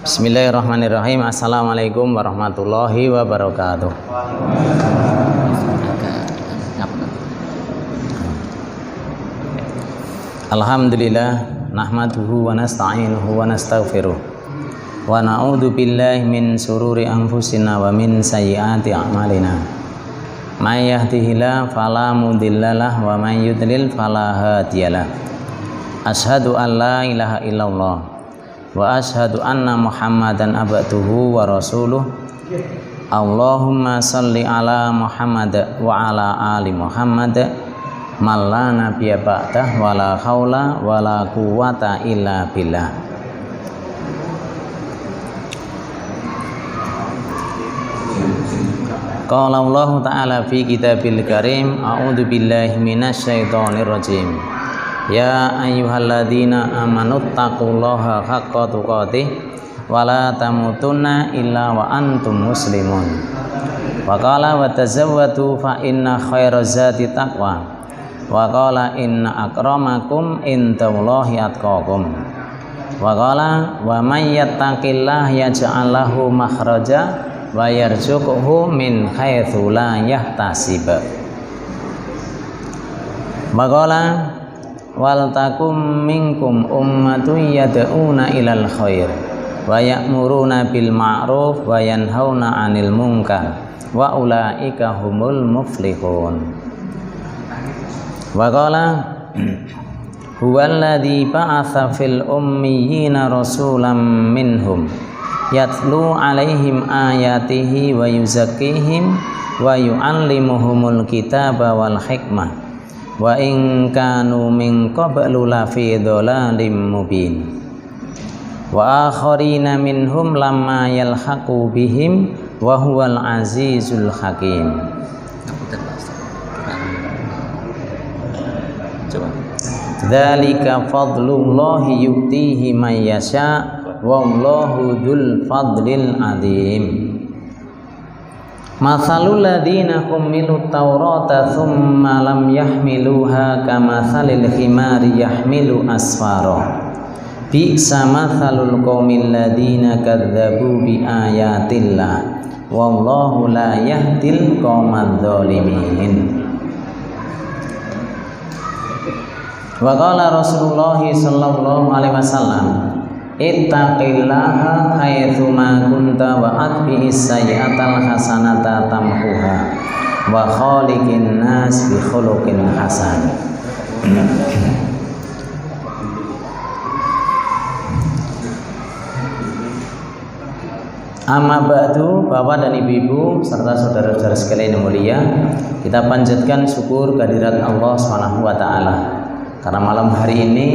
Bismillahirrahmanirrahim. Assalamualaikum warahmatullahi wabarakatuh. Alhamdulillah, nahmaduhu wa nasta'inuhu wa nastaghfiruh wa na'udzu billahi min sururi anfusina wa min sayyiati a'malina. May yahdihillahu fala mudhillalah wa may yudlil fala hadiyalah. Asyhadu an la ilaha illallah wa asyhadu anna Muhammadan abduhu wa rasuluh. Allahumma salli ala Muhammad wa ala ali Muhammad malla nabiyya ba'dah wa la haula wa la quwwata illa billah. Qala Allah ta'ala fi kitabil karim, a'udzu billahi minasyaitonir rajim. Ya ayyuhalladzina amanuttaqullaha haqqa tuqatih wa la tamutunna illa wa antum muslimun. Wa qala wa tazawwadu fa inna khairaz zati taqwa. Wa qala inna akramakum indallahi atqakum. Wa qala wa may yattaqillaha yaj'al lahu makhraja wa yarzuqhu min haitsu la yahtasib. Wa qala wal takum minkum ummatun yad'una ilal khair wa ya'muruna bil ma'ruf wa yanhauna 'anil munkar wa ulaika humul muflihun. Wa qala huwallazi ba'atsa fil ummiyina rasulan minhum yatlu 'alaihim ayatihi wa yuzakkihim wa yu'allimuhumul kitaba wal hikmah wa in kanu min qablu la fi dhalalim mubin wa akharina minhum lamma yalhaqu bihim wa huwal azizul hakim. Dzalika fadlullahi yu'tihi man yasha wallahu dzul fadlil adzim. Mathalul ladzina humilut taurata thumma lam yahmiluha kamathalil himari yahmilu asfara. Bi'sa mathalul qaumil ladzina kadzdzabu bi ayatillah wallahu la yahdil qaumadz dzalimin. Wa qala Rasulullah sallallahu alaihi wasallam, ittaqillaha haitsu ma kunta wa atbi'is sayyi'atal hasanata tamhuha wa khaliqin nas bi khuluqin hasan. Amma ba'du, Bapak dan Ibu-ibu serta saudara-saudara sekalian yang mulia, kita panjatkan syukur kehadirat Allah Subhanahu wa taala. Karena malam hari ini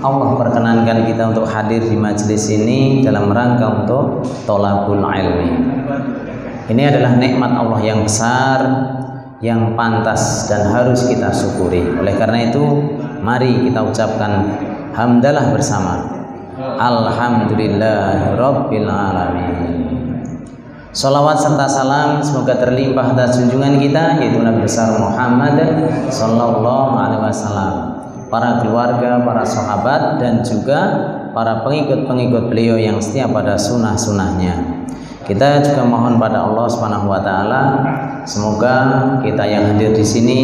Allah perkenankan kita untuk hadir di majelis ini dalam rangka untuk thalabul ilmi. Ini adalah nikmat Allah yang besar, yang pantas dan harus kita syukuri. Oleh karena itu, mari kita ucapkan hamdalah bersama. Alhamdulillahirabbil alamin. Salawat serta salam semoga terlimpah atas junjungan kita yaitu Nabi besar Muhammad sallallahu alaihi wasallam, para keluarga, para sahabat, dan juga para pengikut-pengikut beliau yang setia pada sunnah-sunnahnya. Kita juga mohon pada Allah Subhanahu wa taala semoga kita yang hadir di sini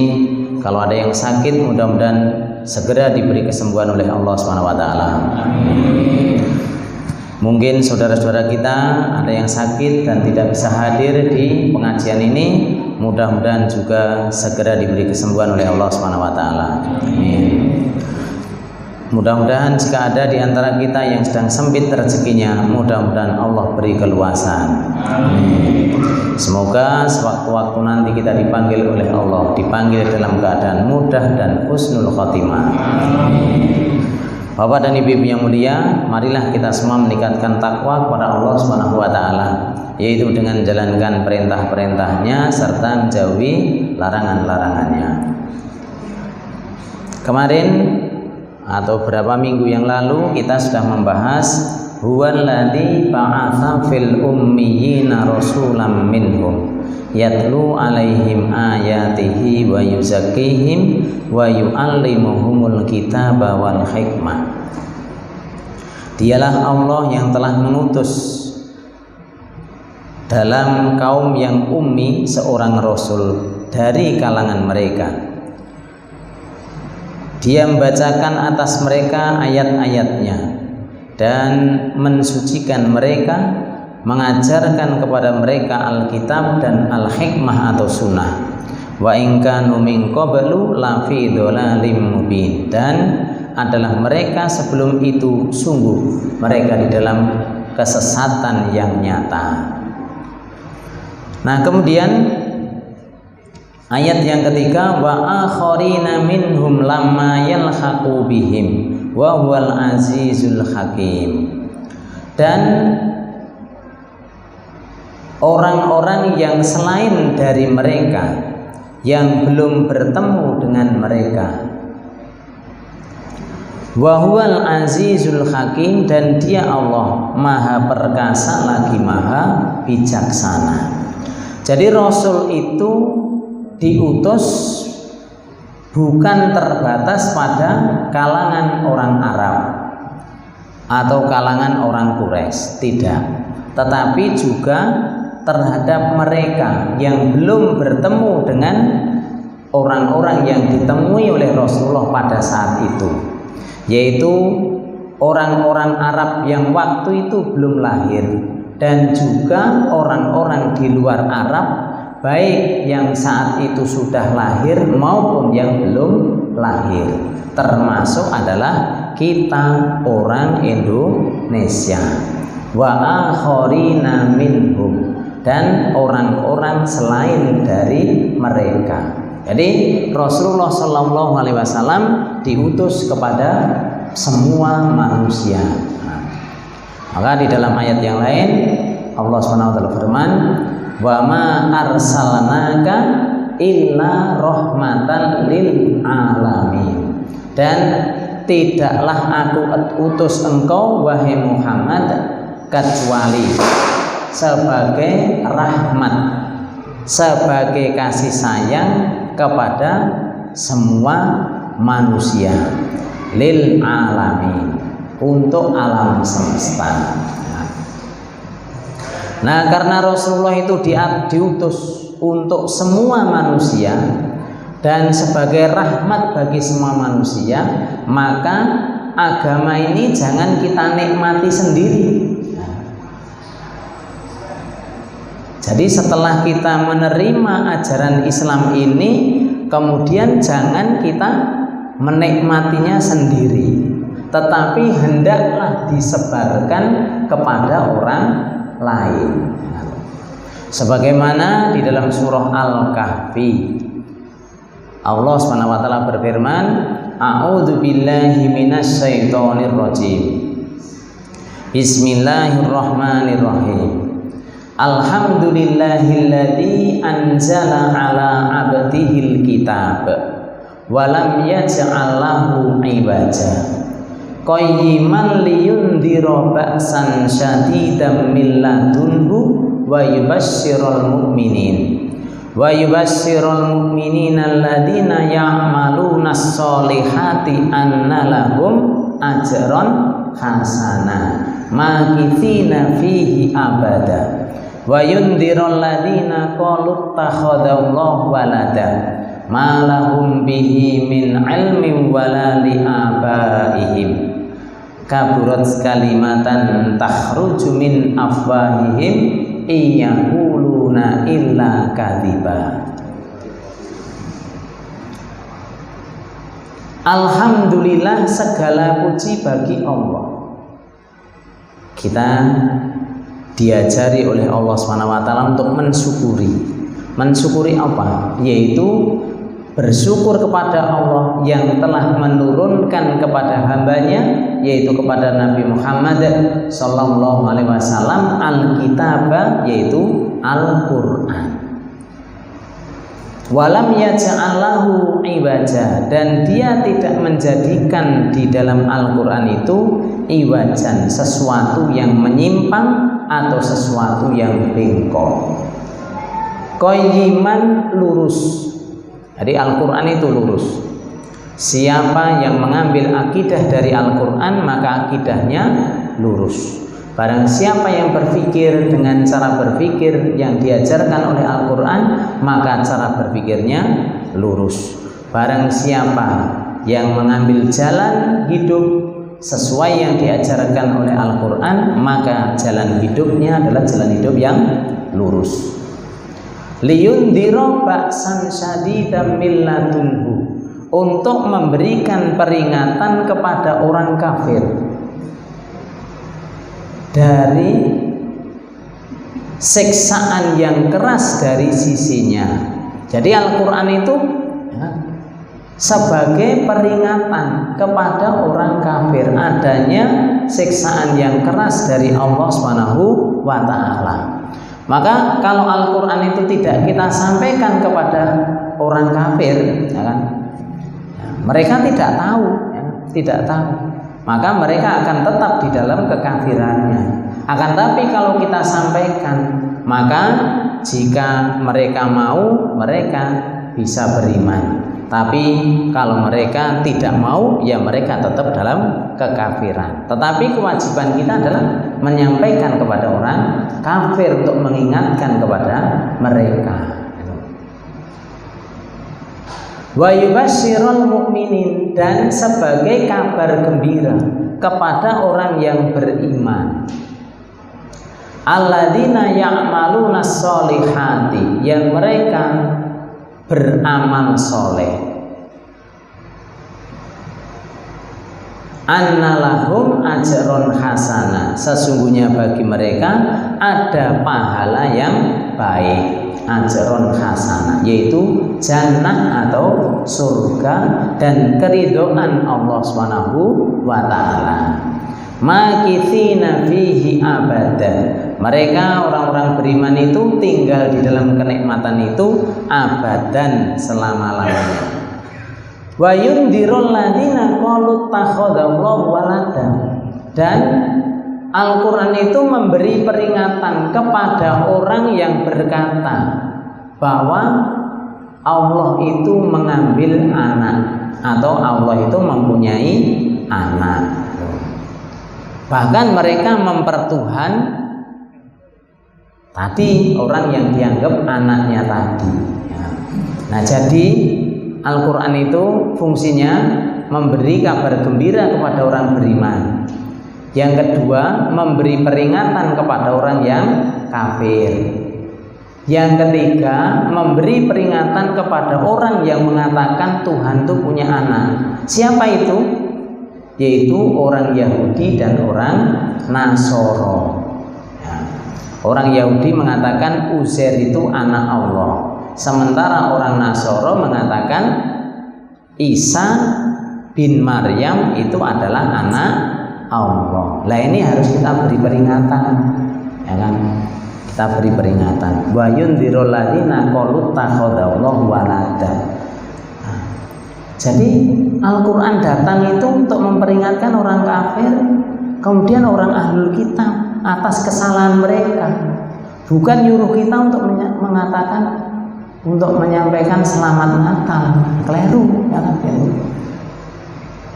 kalau ada yang sakit mudah-mudahan segera diberi kesembuhan oleh Allah Subhanahu wa taala. Mungkin saudara-saudara kita ada yang sakit dan tidak bisa hadir di pengajian ini, mudah-mudahan juga segera diberi kesembuhan oleh Allah Subhanahu wa taala. Amin. Mudah-mudahan jika ada di antara kita yang sedang sempit rezekinya, mudah-mudahan Allah beri keluasan. Amin. Semoga sewaktu-waktu nanti kita dipanggil oleh Allah, dipanggil dalam keadaan mudah dan husnul khotimah. Amin. Bapak dan Ibu yang mulia, marilah kita semua meningkatkan takwa kepada Allah Subhanahu wa taala, yaitu dengan menjalankan perintah-perintahnya serta menjauhi larangan-larangannya. Kemarin atau beberapa minggu yang lalu kita sudah membahas huwallazi ba'atsa fil ummiyina rasulan minhum yatlu alaihim ayatihi wa yuzakkihim wa yu'allimuhumul kitaba wal hikmah. Dialah Allah yang telah mengutus mengutus dalam kaum yang ummi seorang rasul dari kalangan mereka. Dia membacakan atas mereka ayat-ayatnya dan mensucikan mereka, mengajarkan kepada mereka Alkitab dan Al-Hikmah atau Sunnah. Wa in kanu min qablu la fi dhalalim mubin, dan adalah mereka sebelum itu sungguh mereka di dalam kesesatan yang nyata. Nah, kemudian ayat yang ketiga, wa akharina minhum lamma yalhaqu bihim wa huwal azizul hakim. Dan orang-orang yang selain dari mereka yang belum bertemu dengan mereka, wa huwal azizul hakim, dan dia Allah maha perkasa lagi maha bijaksana. Jadi Rasul itu diutus bukan terbatas pada kalangan orang Arab atau kalangan orang Quraisy, tidak, tetapi juga terhadap mereka yang belum bertemu dengan orang-orang yang ditemui oleh Rasulullah pada saat itu, yaitu orang-orang Arab yang waktu itu belum lahir, dan juga orang-orang di luar Arab, baik yang saat itu sudah lahir maupun yang belum lahir, termasuk adalah kita orang Indonesia. Wa akharina minhum, dan orang-orang selain dari mereka. Jadi Rasulullah Shallallahu Alaihi Wasallam diutus kepada semua manusia. Maka di dalam ayat yang lain Allah SWT firman, wa ma arsalnaka illa rahmatan lil alamin, dan tidaklah aku utus engkau wahai Muhammad kecuali sebagai rahmat, sebagai kasih sayang kepada semua manusia, lil alamin, untuk alam semesta. Nah, karena Rasulullah itu diutus untuk semua manusia dan sebagai rahmat bagi semua manusia, maka agama ini jangan kita nikmati sendiri. Jadi setelah kita menerima ajaran Islam ini, kemudian jangan kita menikmatinya sendiri, tetapi hendaklah disebarkan kepada orang lain. Sebagaimana di dalam surah Al-Kahfi, Allah SWT berfirman, A'udzu billahi minasyaitonir rajim. Bismillahirrahmanirrahim. Alhamdulillahilladzi anzala ala 'abdihil kitab wa lam yaj'al lahu 'iwaja qayyiman liyundhira ba'san syadidan min ladunhu wa yubashshiral mu'minina alladzina ya'maluna as-solihati anna lahum ajran hasana makithina fihi abada wa yundhiral ladzina qalu ittakhadallahu walada ma lahum bihi min ilmin wala li abaihim kaburat kalimatan takhruju min afwahihim iyaquluna illa kadziba. Alhamdulillah, segala puji bagi Allah. Kita diajari oleh Allah SWT untuk mensyukuri apa? Yaitu bersyukur kepada Allah yang telah menurunkan kepada hambanya, yaitu kepada Nabi Muhammad Sallallahu Alaihi Wasallam Alkitab, yaitu Al-Quran. Walam yaj'alahu iwaja, dan dia tidak menjadikan di dalam Al-Quran itu iwajan, sesuatu yang menyimpang atau sesuatu yang bengkok. Qayyiman, lurus. Jadi Al-Quran itu lurus. Siapa yang mengambil akidah dari Al-Quran, maka akidahnya lurus. Barang siapa yang berpikir dengan cara berpikir yang diajarkan oleh Al-Quran, maka cara berpikirnya lurus. Barang siapa yang mengambil jalan hidup sesuai yang diajarkan oleh Al-Quran, maka jalan hidupnya adalah jalan hidup yang lurus. Liyundhira ba'san syadidan min ladunhu, untuk memberikan peringatan kepada orang kafir dari siksaan yang keras dari sisinya. Jadi Al-Quran itu sebagai peringatan kepada orang kafir adanya siksaan yang keras dari Allah Subhanahu wa Ta'ala. Maka kalau Al-Quran itu tidak kita sampaikan kepada orang kafir, ya kan? Mereka tidak tahu, ya, tidak tahu. Maka mereka akan tetap di dalam kekafirannya. Akan tapi kalau kita sampaikan, maka jika mereka mau, mereka bisa beriman. Tapi kalau mereka tidak mau, ya mereka tetap dalam kekafiran. Tetapi kewajiban kita adalah menyampaikan kepada orang kafir untuk mengingatkan kepada mereka. Wa yubasyirul mu'minin, dan sebagai kabar gembira kepada orang yang beriman. Alladzina ya'maluna sholihati, yang mereka beramal soleh. Annalahum ajrun hasanah, sesungguhnya bagi mereka ada pahala yang baik. Ajrun hasanah, yaitu jannah atau surga dan keridhaan Allah Subhanahu wa Ta'ala. Makitsina fihi abada, mereka orang-orang beriman itu tinggal di dalam kenikmatan itu abadan, selama-lamanya. Wa yundhirul ladzina qalu takhadallahu walada, dan Al-Quran itu memberi peringatan kepada orang yang berkata bahwa Allah itu mengambil anak atau Allah itu mempunyai anak. Bahkan mereka mempertuhan tadi orang yang dianggap anaknya tadi. Nah, jadi Al-Quran itu fungsinya memberi kabar gembira kepada orang beriman. Yang kedua, memberi peringatan kepada orang yang kafir. Yang ketiga, memberi peringatan kepada orang yang mengatakan Tuhan itu punya anak. Siapa itu? Yaitu orang Yahudi dan orang Nasoro. Orang Yahudi mengatakan Uzair itu anak Allah, sementara orang Nasoro mengatakan Isa bin Maryam itu adalah anak Allah. Lah ini harus kita beri peringatan, ya kan? Kita beri peringatan. Wa yundhirul ladzina qalu takhadallahu walada. Jadi Al-Quran datang itu untuk memperingatkan orang kafir, kemudian orang ahlul kitab atas kesalahan mereka. Bukan nyuruh kita untuk mengatakan, untuk menyampaikan selamat Natal. Keliru, ya kan?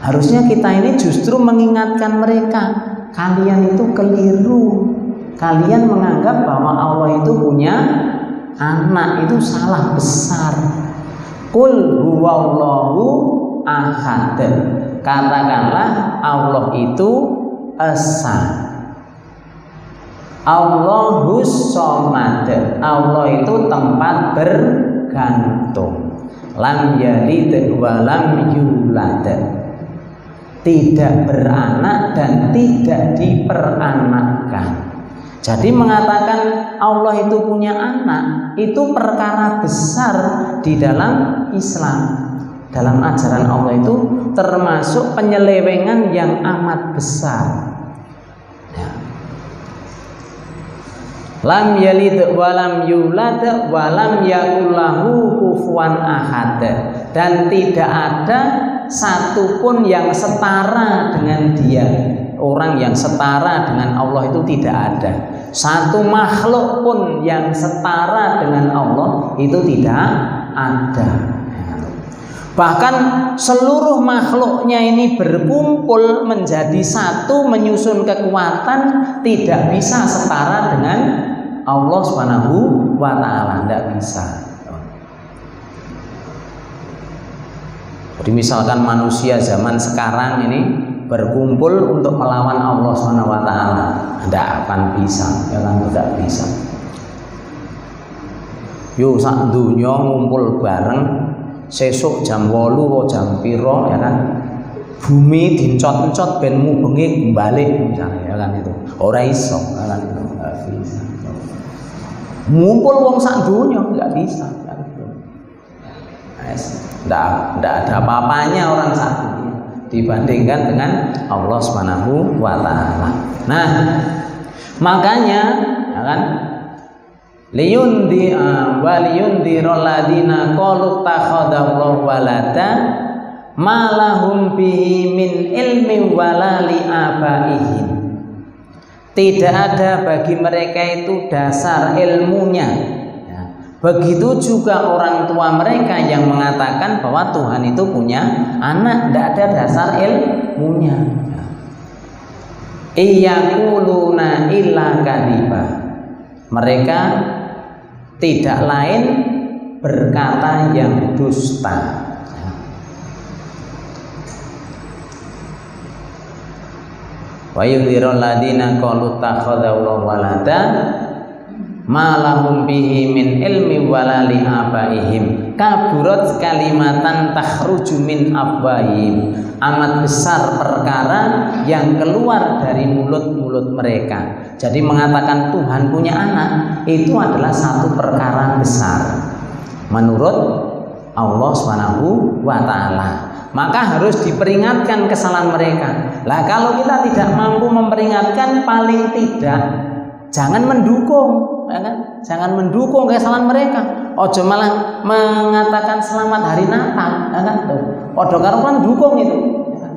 Harusnya kita ini justru mengingatkan mereka, kalian itu keliru. Kalian menganggap bahwa Allah itu punya anak, itu salah besar. Qul huwallahu ahad, katakanlah Allah itu esa. Allahus somad, Allah itu tempat bergantung. Lam yalid wa lam yulad, tidak beranak dan tidak diperanakkan. Jadi mengatakan Allah itu punya anak itu perkara besar di dalam Islam. Dalam ajaran Allah itu termasuk penyelewengan yang amat besar. Ya. Lam yalid wa lam yulad wa lam yakul lahu kufuwan ahad, dan tidak ada satupun yang setara dengan dia. Orang yang setara dengan Allah itu tidak ada. Satu makhluk pun yang setara dengan Allah itu tidak ada. Bahkan seluruh makhluknya ini berkumpul menjadi satu, menyusun kekuatan, tidak bisa setara dengan Allah Subhanahu wa ta'ala, tidak bisa. Jadi misalkan manusia zaman sekarang ini berkumpul untuk melawan Allah Subhanahu wa ta'ala, tidak akan bisa, ya kan, tidak bisa. Yo sak dunya ngumpul bareng sesuk jam 8 atau jam piro, ya kan, bumi dincot-encot ben mubengi balik misalnya, ya kan, itu ora iso, ya kan, itu nggak bisa. Ngumpul wong sak dunya nggak bisa, ya kan? Nggak ada apa-apanya orang satu dibandingkan dengan Allah Subhanahu wa ta'ala. Nah, makanya, ya kan, waliyundirul ladina qalu takhadallahu walada ma lahum bihi min ilmin wala li abaihim. Tidak ada bagi mereka itu dasar ilmunya, ya. Begitu juga orang tua mereka yang mengatakan bahwa Tuhan itu punya anak, tidak ada dasar ilmunya. Iyaquluna illa kadiba. Mereka tidak lain berkata yang dusta. Wa yudhirul ladina qalu takhadallahu walada ma lahum bihi min ilmi wala li abaihim kaburat kalimatan takhruju min afwahim. Amat besar perkara yang keluar dari mulut-mulut mereka. Jadi mengatakan Tuhan punya anak itu adalah satu perkara besar menurut Allah Subhanahu wa ta'ala. Maka harus diperingatkan kesalahan mereka. Lah kalau kita tidak mampu memperingatkan, paling tidak jangan mendukung, ya kan? Jangan mendukung kesalahan mereka. Ojo malah mengatakan selamat hari Natal, ya kan? Ojo karo kan dukung itu, ya kan?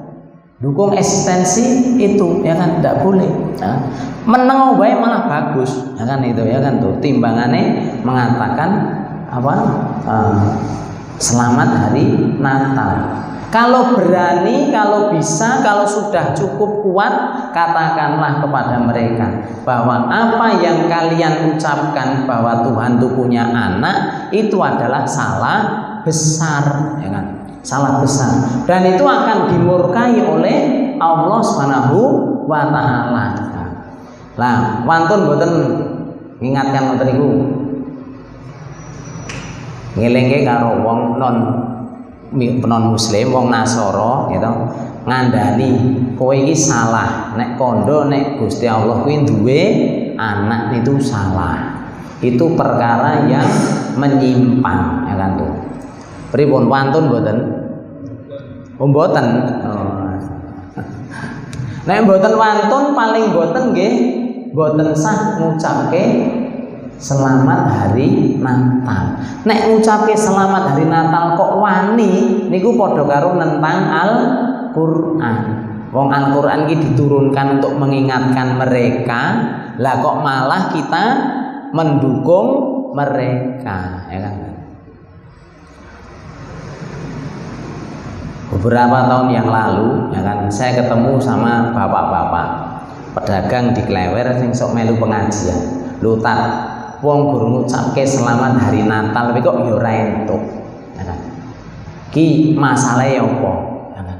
Dukung eksistensi itu, ya kan? Tidak boleh. Ya kan? Meneng wae malah bagus, ya kan itu, ya kan tuh. Timbangannya mengatakan apa? Selamat hari Natal. Kalau berani, kalau bisa, kalau sudah cukup kuat, katakanlah kepada mereka bahwa apa yang kalian ucapkan bahwa Tuhan itu punya anak itu adalah salah besar, ya kan? Salah besar, dan itu akan dimurkai oleh Allah Subhanahu wa ta'ala. Lah, wantun boten ingatkan ngoten niku. Ngelingke karo wong non muslim, wong Nasara gitu, ngandani kowe iki salah nek kondo nek Gusti Allah kuwi duwe anak itu salah. Itu perkara yang menyimpang, ya kan tuh. Pripun wantun mboten? Mboten. Nek mboten wantun paling mboten nggih mboten sah ngucapke selamat hari Natal. Nek ngucapke selamat hari Natal kok wani, niku padha karo nentang Al-Qur'an. Wong Al-Qur'an iki diturunkan untuk mengingatkan mereka, lah kok malah kita mendukung mereka, ya kan? Beberapa tahun yang lalu, ya kan, saya ketemu sama bapak-bapak pedagang di Klewer sing sok melu pengajian. Lho tak wong gur ngucapke selamat hari Natal tapi kok yo ora entuk, ya kan? Ki masalahe apa, ya kan?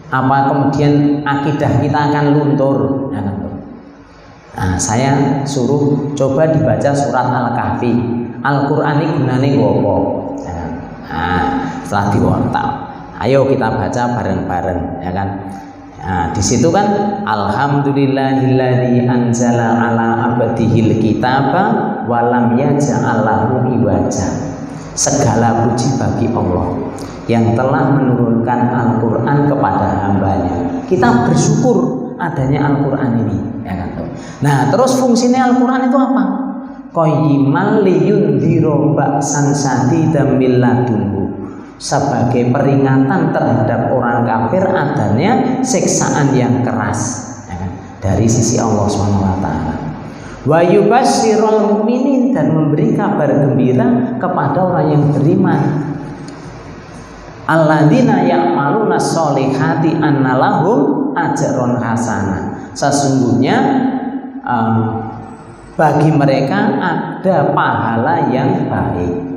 Apa kemudian akidah kita akan luntur, ya kan? Nah, saya suruh coba dibaca surat Al-Kahfi. Al-Qur'an iki gunane apa, ya kan? Nah, setelah diwantap, ayo kita baca bareng-bareng, ya kan? Nah, di situ kan alhamdulillahilladzi anzala ala abdihil kitaba wa lam yaj'al lahu iwaja. Segala puji bagi Allah yang telah menurunkan Al-Qur'an kepada hambanya. Kita bersyukur adanya Al-Qur'an ini, ya kan? Nah, terus fungsinya Al-Qur'an itu apa? Qayyiman liyundhira ba'san shadidan min ladunhu. Sebagai peringatan terhadap orang kafir adanya siksaan yang keras, ya kan? Dari sisi Allah SWT. Wa yubasyirul mu'minin, dan memberi kabar gembira kepada orang yang beriman. alladzina ya'maluna sholihati annalahum ajron hasanah. Sesungguhnya bagi mereka ada pahala yang baik.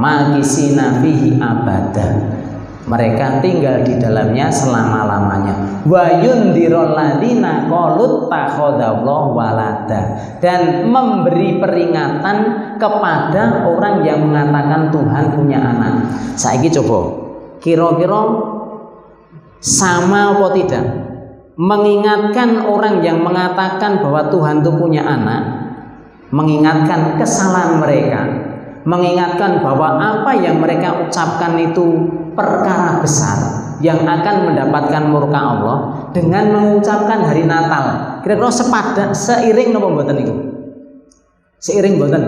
Makisina fihi abada. Mereka tinggal di dalamnya selama-lamanya. Wa yundirul ladzina qalut takhadallahu walada. Dan memberi peringatan kepada orang yang mengatakan Tuhan punya anak. Saiki coba, kira-kira sama apa tidak? Mengingatkan orang yang mengatakan bahwa Tuhan itu punya anak, mengingatkan kesalahan mereka, mengingatkan bahwa apa yang mereka ucapkan itu perkara besar yang akan mendapatkan murka Allah, dengan mengucapkan hari Natal. Kira-kira seiring napa mboten itu? Seiring mboten?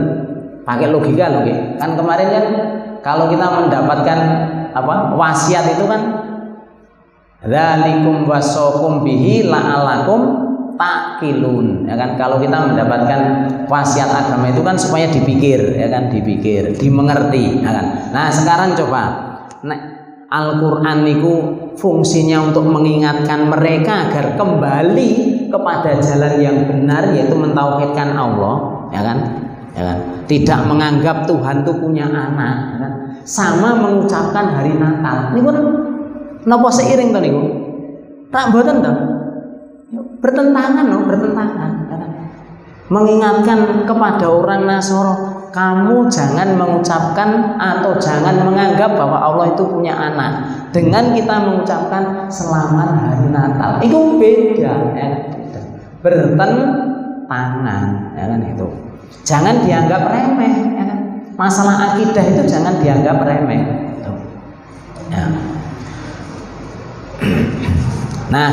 Pakai logika loh, kan kemarin kan kalau kita mendapatkan wasiat itu kan dzalikum wasaqum bihi la'alakum taqilun, ya kan? Kalau kita mendapatkan wasiat agama itu kan supaya dipikir, ya kan? Dipikir, dimengerti, ya kan? Nah, sekarang coba Al-Quran itu fungsinya untuk mengingatkan mereka agar kembali kepada jalan yang benar, yaitu mentauhidkan Allah, ya kan? Ya kan? Tidak menganggap Tuhan itu punya anak, ya kan? Sama mengucapkan hari Natal. Niku napa seiring to niku? Tak mboten to? Bertentangan loh, bertentangan, ya kan? Mengingatkan kepada orang Nasoro, kamu jangan mengucapkan atau jangan menganggap bahwa Allah itu punya anak dengan kita mengucapkan selamat hari Natal. Itu beda, ya, bertentangan, ya kan itu. Jangan dianggap remeh, ya kan? Masalah akidah itu jangan dianggap remeh. Gitu. Ya. Nah,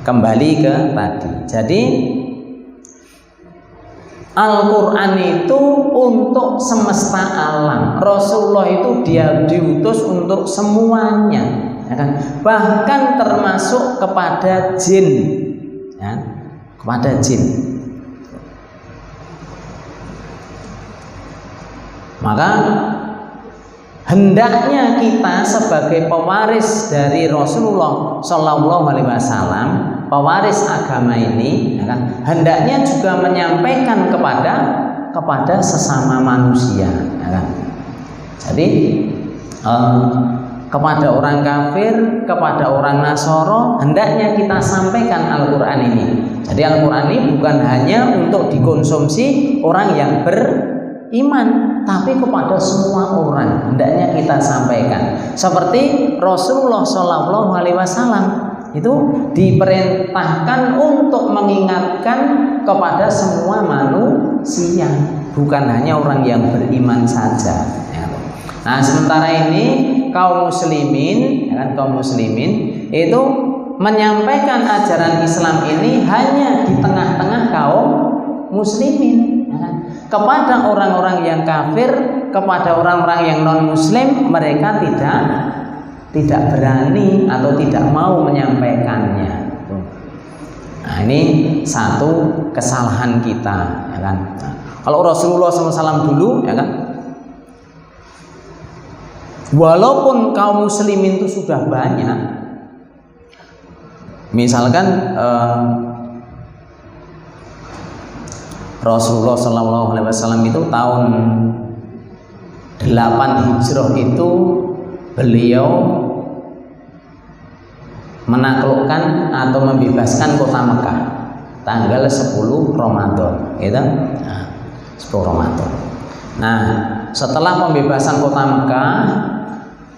kembali ke tadi. Jadi Al-Quran itu untuk semesta alam. Rasulullah itu dia diutus untuk semuanya, ya kan? Bahkan termasuk kepada jin, ya? Kepada jin. Maka hendaknya kita sebagai pewaris dari Rasulullah Shallallahu Alaihi Wasallam, pewaris agama ini, ya kan, hendaknya juga menyampaikan kepada sesama manusia, ya kan. Jadi kepada orang kafir, kepada orang Nasoro, hendaknya kita sampaikan Al-Quran ini. Jadi Al-Quran ini bukan hanya untuk dikonsumsi orang yang beriman, tapi kepada semua orang hendaknya kita sampaikan. Seperti Rasulullah Shallallahu Alaihi Wasallam itu diperintahkan untuk mengingatkan kepada semua manusia, bukan hanya orang yang beriman saja. Nah, sementara ini kaum muslimin, ya kan, kaum muslimin itu menyampaikan ajaran Islam ini hanya di tengah-tengah kaum muslimin, ya kan? Kepada orang-orang yang kafir, kepada orang-orang yang non muslim, mereka tidak berani atau tidak mau menyampaikannya. Nah, ini satu kesalahan kita, ya kan? Nah, kalau Rasulullah SAW dulu, ya kan, walaupun kaum muslimin itu sudah banyak, misalkan Rasulullah SAW itu tahun 8 Hijrah itu beliau menaklukkan atau membebaskan kota Mekah tanggal 10 Ramadan, gitu? Nah, 10 Ramadan. Nah, setelah pembebasan kota Mekah,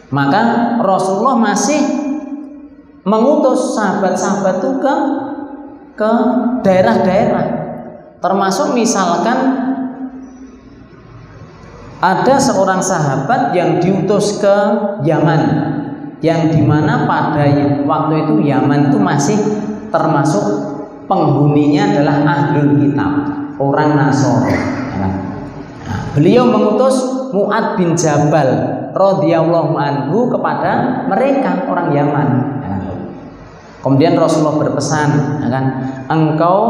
maka Rasulullah masih mengutus sahabat-sahabat itu ke daerah-daerah. Termasuk misalkan ada seorang sahabat yang diutus ke Yaman, yang dimana pada waktu itu Yaman itu masih termasuk penghuninya adalah Ahlul Kitab, orang Nasrani. Nah, beliau mengutus Mu'ad bin Jabal radhiyallahu anhu kepada mereka orang Yaman. Kemudian Rasulullah berpesan, ya kan, engkau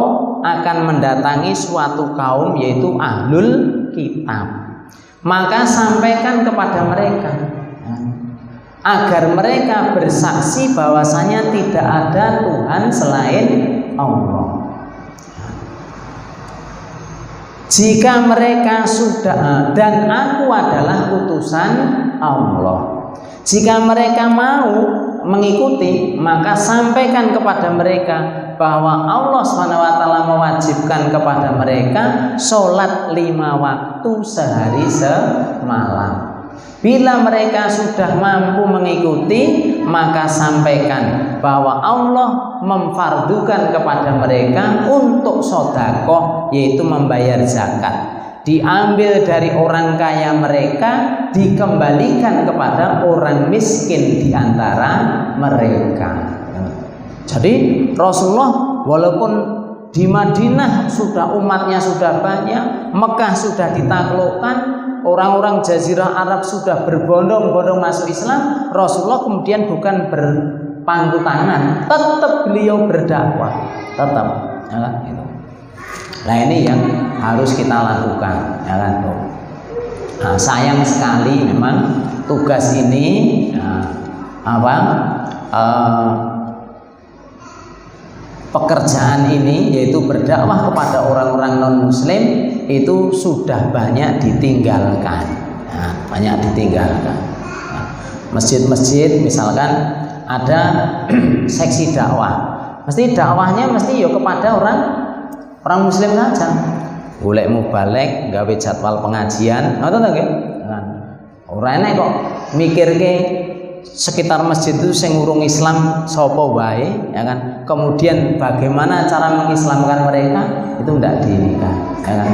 akan mendatangi suatu kaum yaitu Ahlul Kitab, maka sampaikan kepada mereka, ya, agar mereka bersaksi bahwasanya tidak ada Tuhan selain Allah. Jika mereka sudah, dan aku adalah utusan Allah. Jika mereka mau mengikuti, maka sampaikan kepada mereka bahwa Allah SWT mewajibkan kepada mereka sholat 5 waktu sehari semalam. Bila mereka sudah mampu mengikuti, maka sampaikan bahwa Allah memfardukan kepada mereka untuk sedekah, yaitu membayar zakat. Diambil dari orang kaya mereka, dikembalikan kepada orang miskin di antara mereka. Jadi Rasulullah walaupun di Madinah sudah umatnya sudah banyak, Mekah sudah ditaklukkan, orang-orang Jazirah Arab sudah berbondong-bondong masuk Islam, Rasulullah kemudian bukan berpangku tangan, tetap beliau berdakwah, tetap, ya kan? Gitu. Nah ini yang harus kita lakukan, ya kan? Nah, sayang sekali memang tugas ini, pekerjaan ini, yaitu berdakwah kepada orang-orang non-muslim, itu sudah banyak ditinggalkan. Nah, banyak ditinggalkan. Nah, masjid-masjid misalkan ada seksi dakwah, mesti dakwahnya mesti ya kepada orang muslim saja. Golek mubalek, gawe jadwal pengajian, ngoten ta nggih? Nah, ora enek kok mikirke sekitar masjid itu sing urung Islam sapa wae, ya kan? Kemudian bagaimana cara mengislamkan mereka, itu tidak diinikan, ya kan?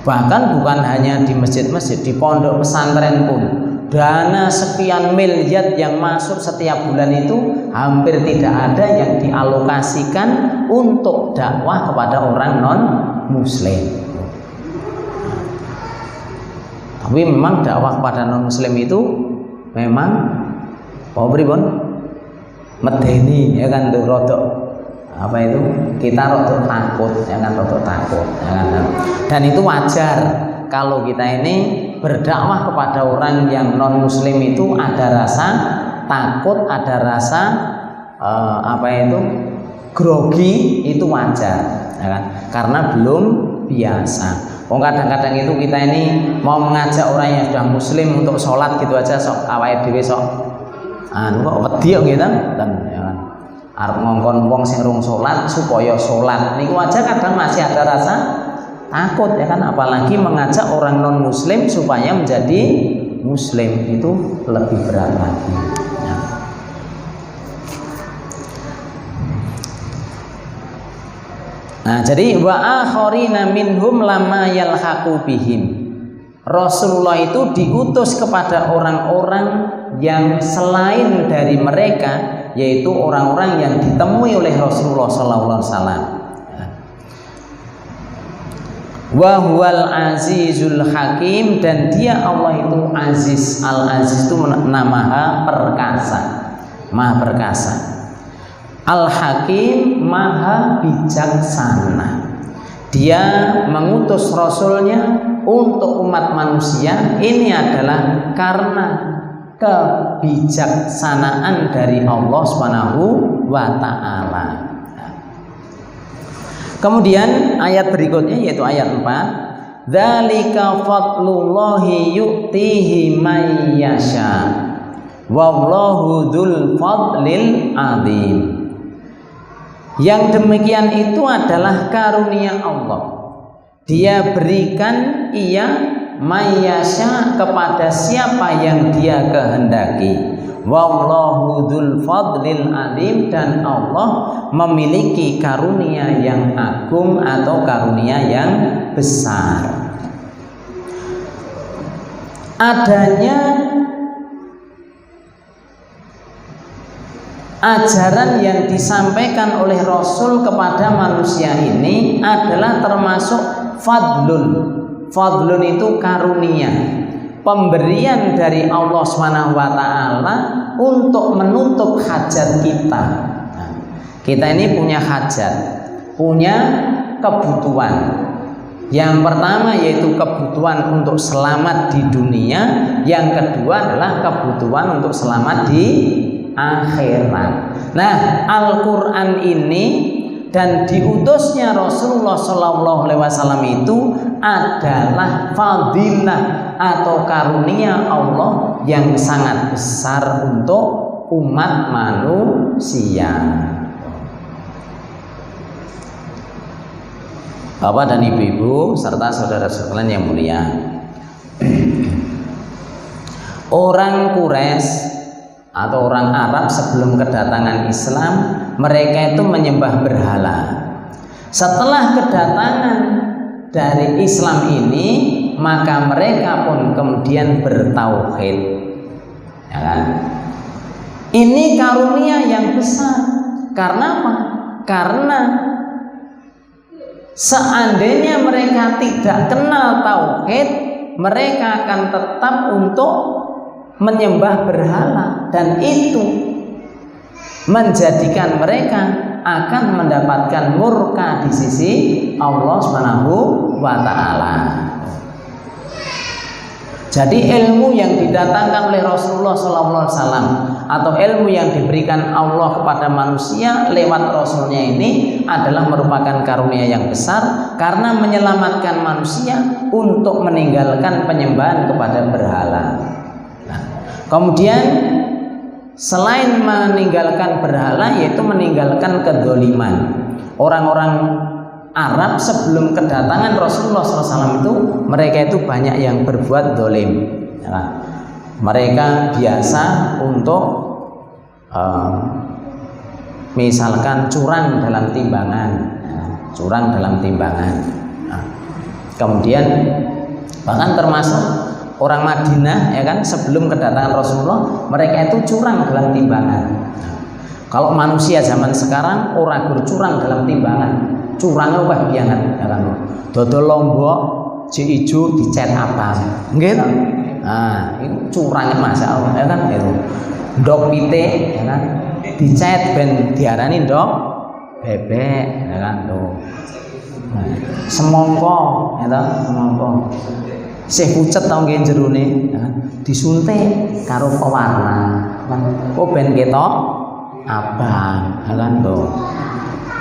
Bahkan bukan hanya di masjid-masjid, di pondok pesantren pun dana sekian miliar yang masuk setiap bulan itu hampir tidak ada yang dialokasikan untuk dakwah kepada orang non muslim. Tapi memang dakwah kepada non muslim itu memang pripun medeni, ya kan, tuh rodok apa itu, kita rodok takut, ya kan, rodok takut, ya kan. Dan itu wajar kalau kita ini berdakwah kepada orang yang non muslim itu ada rasa takut, ada rasa grogi, itu wajar, ya kan? Karena belum biasa. Kadang-kadang itu kita ini mau mengajak orang yang sudah muslim untuk sholat gitu aja, sok awake dhewe sok kok wedi gitu dan, ya kan, arep ngongkon wong sing rung sholat supaya sholat niku aja kadang masih ada rasa takut, ya kan, apalagi mengajak orang non muslim supaya menjadi muslim, itu lebih berat lagi, ya. Nah, jadi wa akharina minhum lama yalhaqu bihim. Rasulullah itu diutus kepada orang-orang yang selain dari mereka, yaitu orang-orang yang ditemui oleh Rasulullah sallallahu alaihi wasallam. Wa huwal azizul hakim, dan dia Allah itu aziz. Al-aziz itu maha perkasa, maha perkasa. Al-hakim maha bijaksana. Dia mengutus rasulnya untuk umat manusia, ini adalah karena kebijaksanaan dari Allah Subhanahu wa ta'ala. Kemudian ayat berikutnya yaitu ayat 4, dzalika fadlullahi yu'tihi may yasha wallahu dzul fadlil adzim. Yang demikian itu adalah karunia Allah. Dia berikan may yasha kepada siapa yang dia kehendaki. Wallahu dzul fadlil adzim, dan Allah memiliki karunia yang agung atau karunia yang besar. Adanya ajaran yang disampaikan oleh Rasul kepada manusia ini adalah termasuk fadlun. Fadlun itu karunia, pemberian dari Allah Subhanahu wa ta'ala untuk menutup hajat kita. Kita ini punya hajat, punya kebutuhan. Yang pertama yaitu kebutuhan untuk selamat di dunia, yang kedua adalah kebutuhan untuk selamat di akhirat. Nah, Al-Qur'an ini dan diutusnya Rasulullah SAW itu adalah fadilah atau karunia Allah yang sangat besar untuk umat manusia. Bapak dan ibu-ibu serta saudara-saudara yang mulia, orang Quraisy atau orang Arab sebelum kedatangan Islam, mereka itu menyembah berhala. Setelah kedatangan dari Islam ini, maka mereka pun kemudian bertauhid, ya kan? Ini karunia yang besar. Karena apa? Karena seandainya mereka tidak kenal tauhid, mereka akan tetap untuk menyembah berhala, dan itu menjadikan mereka akan mendapatkan murka di sisi Allah Subhanahu wa taala. Jadi ilmu yang didatangkan oleh Rasulullah SAW atau ilmu yang diberikan Allah kepada manusia lewat Rasulnya ini adalah merupakan karunia yang besar, karena menyelamatkan manusia untuk meninggalkan penyembahan kepada berhala. Nah, kemudian selain meninggalkan berhala, yaitu meninggalkan kedzaliman. Orang-orang Arab sebelum kedatangan Rasulullah SAW itu, mereka itu banyak yang berbuat dolim, ya. Mereka biasa untuk misalkan curang dalam timbangan, ya. Curang dalam timbangan. Nah, kemudian bahkan termasuk orang Madinah, ya kan, sebelum kedatangan Rasulullah, mereka itu curang dalam timbangan. Nah, kalau manusia zaman sekarang orang curang dalam timbangan, curangnya wah biangan, ya kan. Dodol lombok si ijo dicet apa, gitu. Nah, itu curangnya masalah, ya kan, itu. Ndok pite, ya kan, dicet ben diarani ndok bebek, ya kan, tuh. Nah, semongko, ya kan, semongko. Sih pucet tau nggih jerone, ya kan, disuntik karo pewarna, kan. Oh ben ketok abang, ya kan, tuh.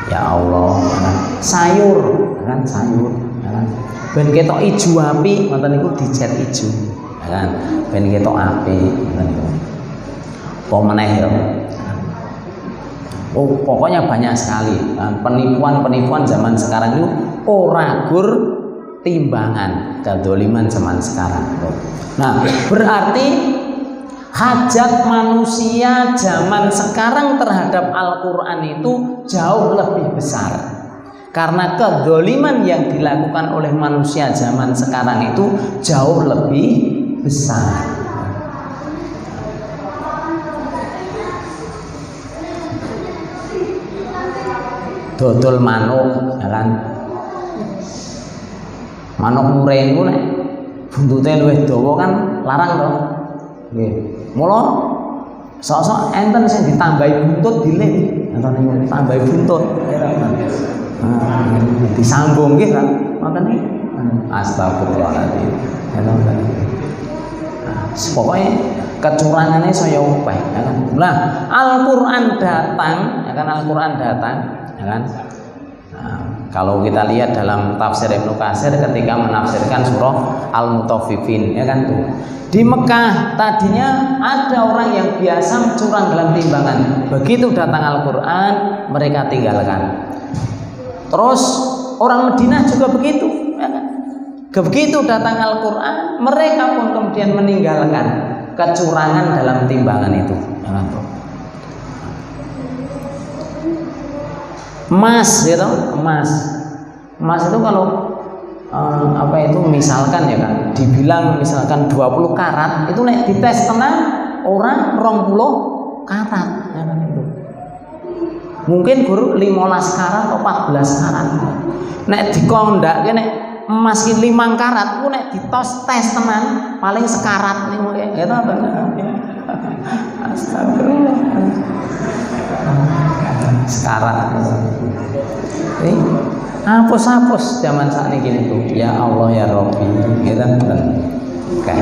Ya Allah, ya kan? Sayur, ya kan, sayur, ya kan. Ben ketok ijo api, ngoten niku dicet ijo, ya kan. Ben ketok api, ngoten niku. Apa meneh ya? Oh, pokoknya banyak sekali kan? Penipuan-penipuan zaman sekarang itu ora gur timbangan, kedzaliman zaman sekarang. Nah, berarti hajat manusia zaman sekarang terhadap Al-Quran itu jauh lebih besar, karena kedzaliman yang dilakukan oleh manusia zaman sekarang itu jauh lebih besar. Dodol manuk, ya kan, manuk murai itu nek buntutnya luwih dawa kan larang toh. Nggih. Mula sok-sok enten sing ditambahi buntut dilih, enten sing ditambahi buntut. Disambung nggih kan, ngoten niki. Astagfirullahaladzim. Pokoknya kecurangannya saya upah, ya kan. Nah, Al-Quran datang, ya kan, Al-Quran datang, ya kan. Nah, kalau kita lihat dalam tafsir Ibnu Katsir ketika menafsirkan surah Al-Mutaffifin, ya kan, tuh. Di Mekah tadinya ada orang yang biasa curang dalam timbangan. Begitu datang Al-Quran, mereka tinggalkan. Terus orang Madinah juga begitu, ya kan? Begitu datang Al-Quran, mereka pun kemudian meninggalkan kecurangan dalam timbangan itu, ya kan? Emas, gitu, emas itu kalau apa itu misalkan, ya kan, dibilang misalkan 20 karat itu nek dites tenang orang 20 karat, ya kan, itu mungkin guru 15 karat atau 14 karat. Nek dikondake nek emas ki 5 karat ku nek ditos tes tenang paling sekarat nih mungkin, gitu apa. Astagfirullah. sekarang. Hapus zaman saat ini gitu. Ya Allah ya Rabbi, gitu kan.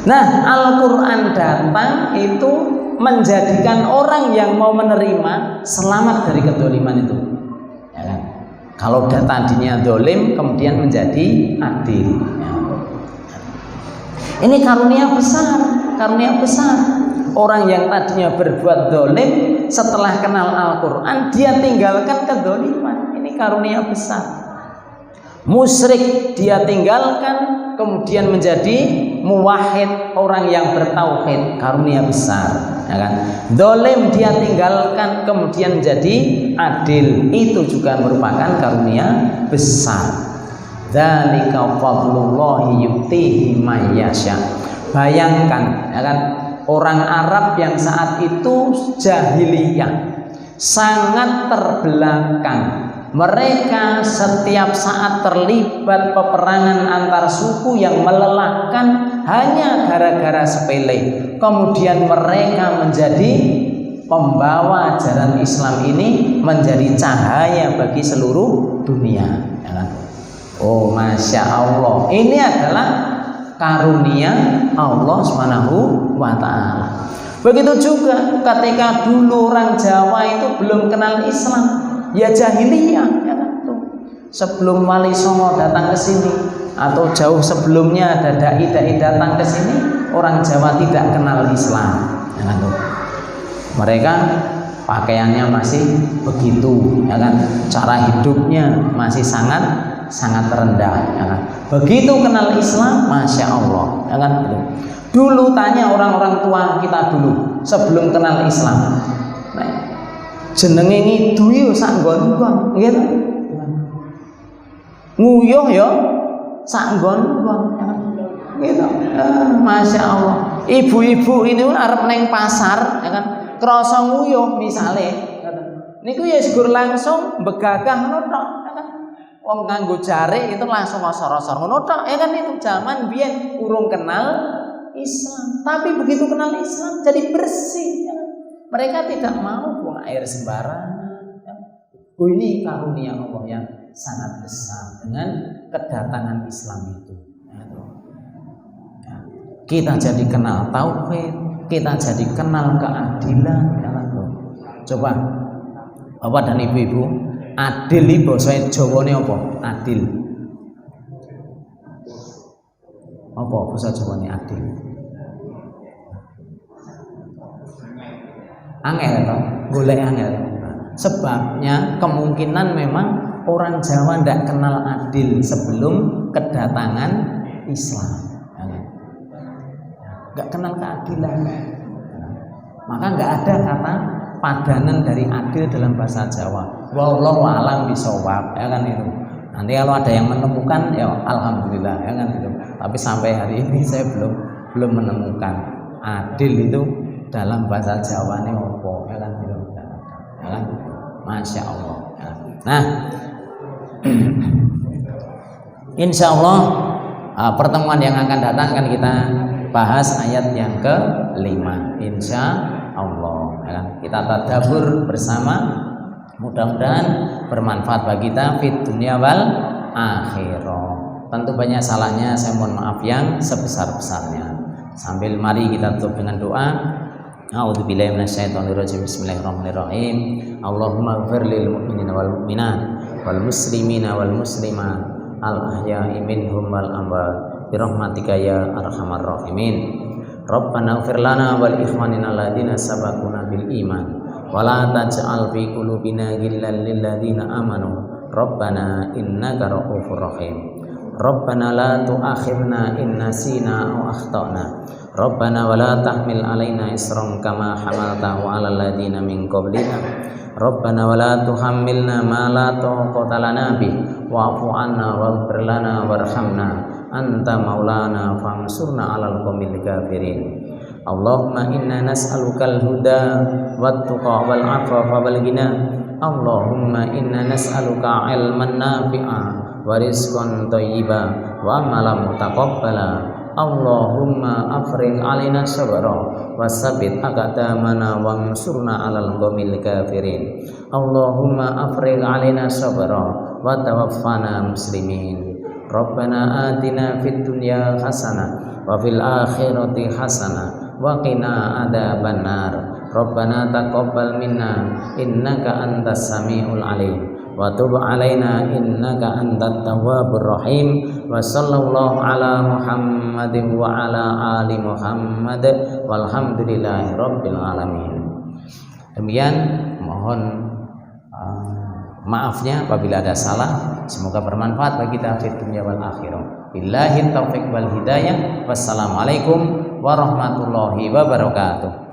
Nah, Al-Quran datang itu menjadikan orang yang mau menerima selamat dari kedoliman itu. Ya kan? Kalau tadinya dolim, kemudian menjadi adil. Ya. Ini karunia besar. Orang yang tadinya berbuat dolim, setelah kenal Al-Quran, dia tinggalkan kedoliman. Ini karunia besar. Musyrik dia tinggalkan, kemudian menjadi muwahhid, orang yang bertauhid, karunia besar, ya kan? Dolim dia tinggalkan, kemudian menjadi adil, itu juga merupakan karunia besar. Dzalika fadlullahi yu'tihi may yasha. Bayangkan, ya kan, orang Arab yang saat itu jahiliyah, sangat terbelakang. Mereka setiap saat terlibat peperangan antar suku yang melelahkan hanya gara-gara sepele. Kemudian mereka menjadi pembawa ajaran Islam ini, menjadi cahaya bagi seluruh dunia. Oh, Masya Allah, ini adalah karunia Allah Subhanahu wa Ta'ala. Begitu juga ketika dulu orang Jawa itu belum kenal Islam, ya jahiliyah, ya kan? Sebelum Wali Songo datang ke sini atau jauh sebelumnya ada dai-dai datang ke sini, orang Jawa tidak kenal Islam, ya kan? Mereka pakaiannya masih begitu, ya kan? Cara hidupnya masih sangat rendah, ya kan? Begitu kenal Islam, Masya Allah, ya kan? Dulu tanya orang-orang tua kita dulu sebelum kenal Islam, jenenge ngidu yo sak nggon-nggon, gitu. Nguyuh yo sak nggon-nggon, gitu. Masya Allah. Ibu-ibu ini arep neng pasar, ya kan, krasa nguyuh misale, niku ya segur langsung begagah ngono tok, ya kan. Wong nganggo jare itu langsung osor-osor ngono tok, ya kan. Itu zaman biyen urung kenal Islam, tapi begitu kenal Islam jadi bersih, ya kan? Mereka tidak mau buang air sembarangan, ya. Oh, ini karunia Allah yang sangat besar dengan kedatangan Islam itu, ya. Kita jadi kenal tauhid, kita jadi kenal keadilan, ya. Coba Bapak dan Ibu-ibu, adil iki basa Jawane apa? Adil. Apa basa Jawane adil? Angel toh, golek angel. Sebabnya kemungkinan memang orang Jawa tidak kenal adil sebelum kedatangan Islam. Nggak kenal keadilan. Maka nggak ada kata padanan dari adil dalam bahasa Jawa. Wallahu a'lam bishawab, ya kan itu. Nanti kalau ada yang menemukan, ya alhamdulillah, ya kan itu. Tapi sampai hari ini saya belum menemukan adil itu dalam bahasa Jawa ini opo, ya kan gitu. Ya kan? Masya Allah. Ya. Nah, insya Allah pertemuan yang akan datang akan kita bahas ayat yang ke-5, insya Allah, ya kan? Kita tadabbur bersama, mudah-mudahan bermanfaat bagi kita fit dunia wal akhirah. Tentu banyak salahnya, saya mohon maaf yang sebesar-besarnya. Sambil mari kita tutup dengan doa. A'udzubillahi minasyaitonirrajim. Bismillahirrahmanirrahim. Allahumma ighfir lil mu'minina wal mu'minat wal muslimina wal muslimat al ahya'i minhum wal amwat bi rahmatika ya arhamar rahimin. Rabbana ighfir lana wal ikhwanina alladziina sabaquna bil iman wa la taj'al fi qulubina ghillan lil ladziina amanu Rabbana innaka ra'ufur rahim. Rabbana la tu'akhirna in nasina aw akhtana. Rabbana wa la tahmil alaina isran kama hamaltahu 'alal ladzina min qablina. Rabbana wa la tuhammilna ma la taqata lana bih wa'fu 'anna waghfir lana warhamna anta maulana fansurna 'alal qaumil kafirin. Allahumma inna nas'alukal huda wat tuqa wal 'afafa wal ghina. Allahumma inna nas'aluka 'ilman nafi'a wa rizqan thayyiban wa amalan mutaqabbala. Allahumma afrigh alaina sabra wa wasabbit aqdamana wansurna 'alal qaumil kafirin. Allahumma afrigh 'alaina sabra wa tawaffana muslimin. Rabbana atina fid dunya hasanah wa fil akhirati hasanah wa qina adzabannar. Rabbana taqabbal minna innaka antas samiul alim wa tub alaina innaka antat tawwabur rahim. Wa sallallahu ala Muhammadin wa ala ali Muhammad walhamdulillahi rabbil alamin. Demikian, mohon maafnya apabila ada salah. Semoga bermanfaat bagi kita fid dunya wal akhirah. Billahi taufiq wal hidayah. Wassalamualaikum warahmatullahi wabarakatuh.